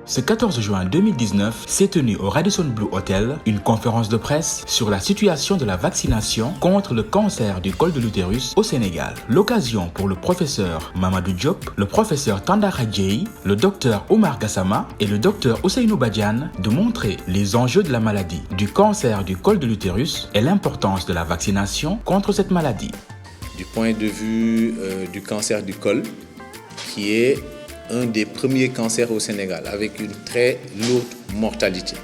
Ce 14 juin 2019 s'est tenue au Radisson Blu Hotel une conférence de presse sur la situation de la vaccination contre le cancer du col de l'utérus au Sénégal. L'occasion pour le professeur Mamadou Diop, le professeur Tandara Dieye, le docteur Omar Gassama et le docteur Ousseynou Badiane de montrer les enjeux de la maladie du cancer du col de l'utérus et l'importance de la vaccination contre cette maladie. Du point de vue du cancer du col, qui est un des premiers cancers au Sénégal, avec une très lourde mortalité.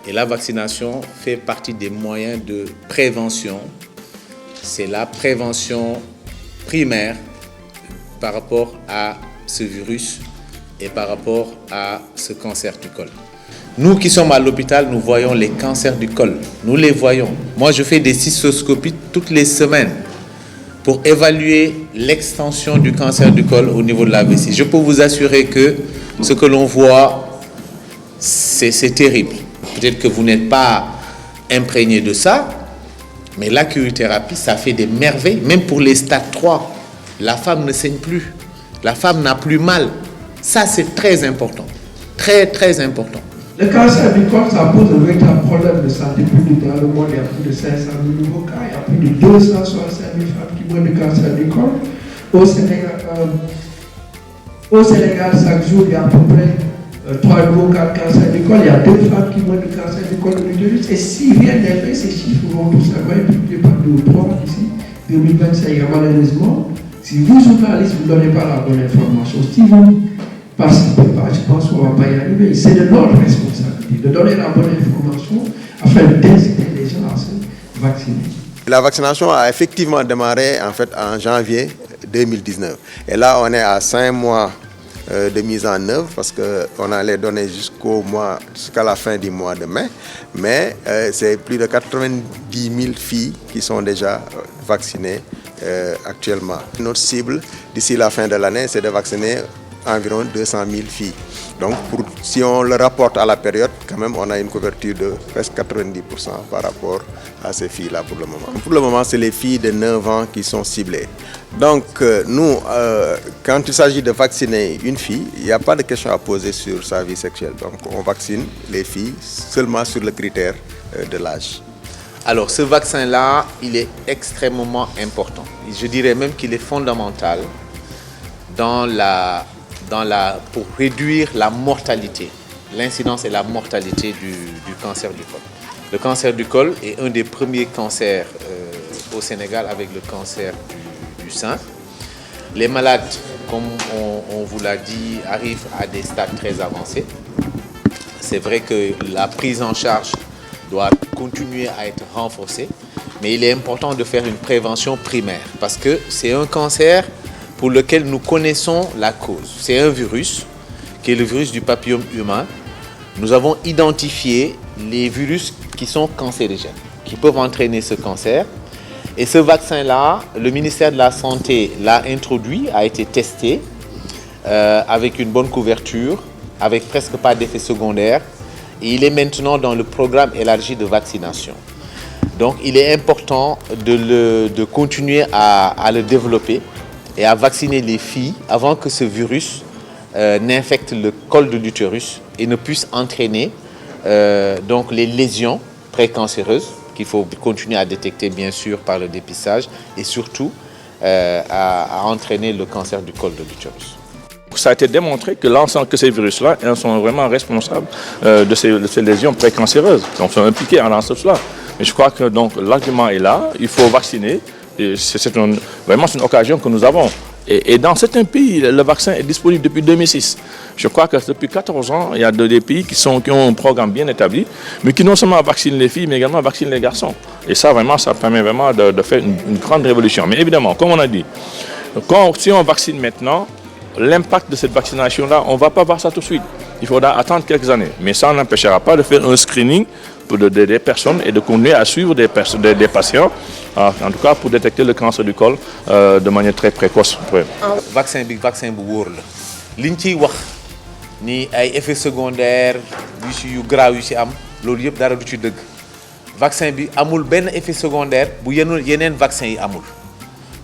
Et la vaccination fait partie des moyens de prévention. C'est la prévention primaire par rapport à ce virus et par rapport à ce cancer du col. Nous qui sommes à l'hôpital, nous voyons les cancers du col. Nous les voyons. Moi, je fais des cystoscopies toutes les semaines pour évaluer l'extension du cancer du col au niveau de la vessie. Je peux vous assurer que ce que l'on voit, c'est terrible. Peut-être que vous n'êtes pas imprégné de ça, mais la cryothérapie, ça fait des merveilles. Même pour les stades 3, la femme ne saigne plus. La femme n'a plus mal. Ça, c'est très important. Très, très important. Le cancer du col, ça pose un véritable problème de santé publique. Dans le monde, il y a plus de 500 000 nouveaux cas, il y a plus de 265 000 femmes qui meurent du cancer du col. Au Sénégal, chaque jour, il y a à peu près 3 nouveaux cas de cancer du col. Il y a 2 femmes qui meurent du cancer du col de l'utérus. Et si rien n'est fait, ces chiffres vont tous s'aggraver plus de 2 ou 3 d'ici 2025. Et malheureusement, si vous, journalistes, vous ne donnez pas la bonne information, si vous participez pas, je pense qu'on ne va pas y arriver. C'est de notre responsabilité de donner la bonne information afin d'inciter les gens à se vacciner. La vaccination a effectivement démarré en janvier 2019. Et là, on est à 5 mois de mise en œuvre parce qu'on a les données jusqu'à la fin du mois de mai. Mais c'est plus de 90 000 filles qui sont déjà vaccinées actuellement. Notre cible d'ici la fin de l'année, c'est de vacciner environ 200 000 filles. Donc, si on le rapporte à la période, quand même, on a une couverture de presque 90% par rapport à ces filles-là pour le moment. Pour le moment, c'est les filles de 9 ans qui sont ciblées. Donc, nous, quand il s'agit de vacciner une fille, il n'y a pas de question à poser sur sa vie sexuelle. Donc, on vaccine les filles seulement sur le critère de l'âge. Alors, ce vaccin-là, il est extrêmement important. Je dirais même qu'il est fondamental pour réduire la mortalité, l'incidence et la mortalité du cancer du col. Le cancer du col est un des premiers cancers au Sénégal avec le cancer du sein. Les malades, comme on vous l'a dit, arrivent à des stades très avancés. C'est vrai que la prise en charge doit continuer à être renforcée, mais il est important de faire une prévention primaire parce que c'est un cancer pour lequel nous connaissons la cause. C'est un virus, qui est le virus du papillome humain. Nous avons identifié les virus qui sont cancérigènes, qui peuvent entraîner ce cancer. Et ce vaccin-là, le ministère de la Santé l'a introduit, a été testé avec une bonne couverture, avec presque pas d'effets secondaires. Et il est maintenant dans le programme élargi de vaccination. Donc il est important de continuer à le développer et à vacciner les filles avant que ce virus n'infecte le col de l'utérus et ne puisse entraîner donc les lésions précancéreuses qu'il faut continuer à détecter bien sûr par le dépistage et surtout à entraîner le cancer du col de l'utérus. Ça a été démontré que ces virus-là sont vraiment responsables de ces lésions précancéreuses. Donc, ils sont impliqués dans cela. Mais je crois que l'argument est là, il faut vacciner. C'est vraiment une occasion que nous avons. Et dans certains pays, le vaccin est disponible depuis 2006. Je crois que depuis 14 ans, il y a des pays qui ont un programme bien établi, mais qui non seulement vaccinent les filles, mais également vaccinent les garçons. Et ça, vraiment, ça permet vraiment de faire une grande révolution. Mais évidemment, comme on a dit, si on vaccine maintenant, l'impact de cette vaccination-là, on ne va pas voir ça tout de suite. Il faudra attendre quelques années. Mais ça n'empêchera pas de faire un screening pour des personnes et de continuer à suivre des patients, en tout cas pour détecter le cancer du col de manière très précoce. Vaccin bu wóor la liñ ciy wax ni ay effets secondaires yu graaw yu ci am loolu yëpp dara du ci dëgg vaccin bi amul benn effet secondaire bu yeneen vaccin yi amul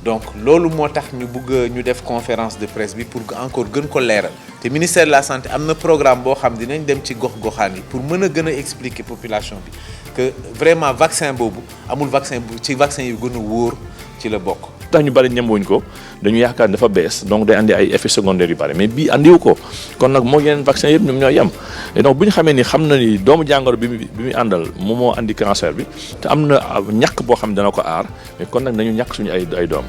donc loolu moo tax ñu bëgg ñu def conférence de presse bi pour encore gën ko leeral te ministère de la santé am na programme boo xam dinañ dem ci gox-goxaan yi pour mën a gën a expliquer population bi que vraiment vaccin boobu amul vaccin bu ci vaccin yu gën a wóor ci la bokk. tax ñu bari ñemewuñ ko dañu yaakaar dafa bees donc day andi ay effets secondaires yu bari mais bii andiwu ko kon nag moo yeneen vaccin yëpp ñoom ñoo yem et donc bu ñu xamee ni xam na ni doomu jàngoro bi muy àndal moom moo andi cancer bi te am na ñàkk boo xam ne dana ko aar mais kon nag nañu ñàkk suñu ay doom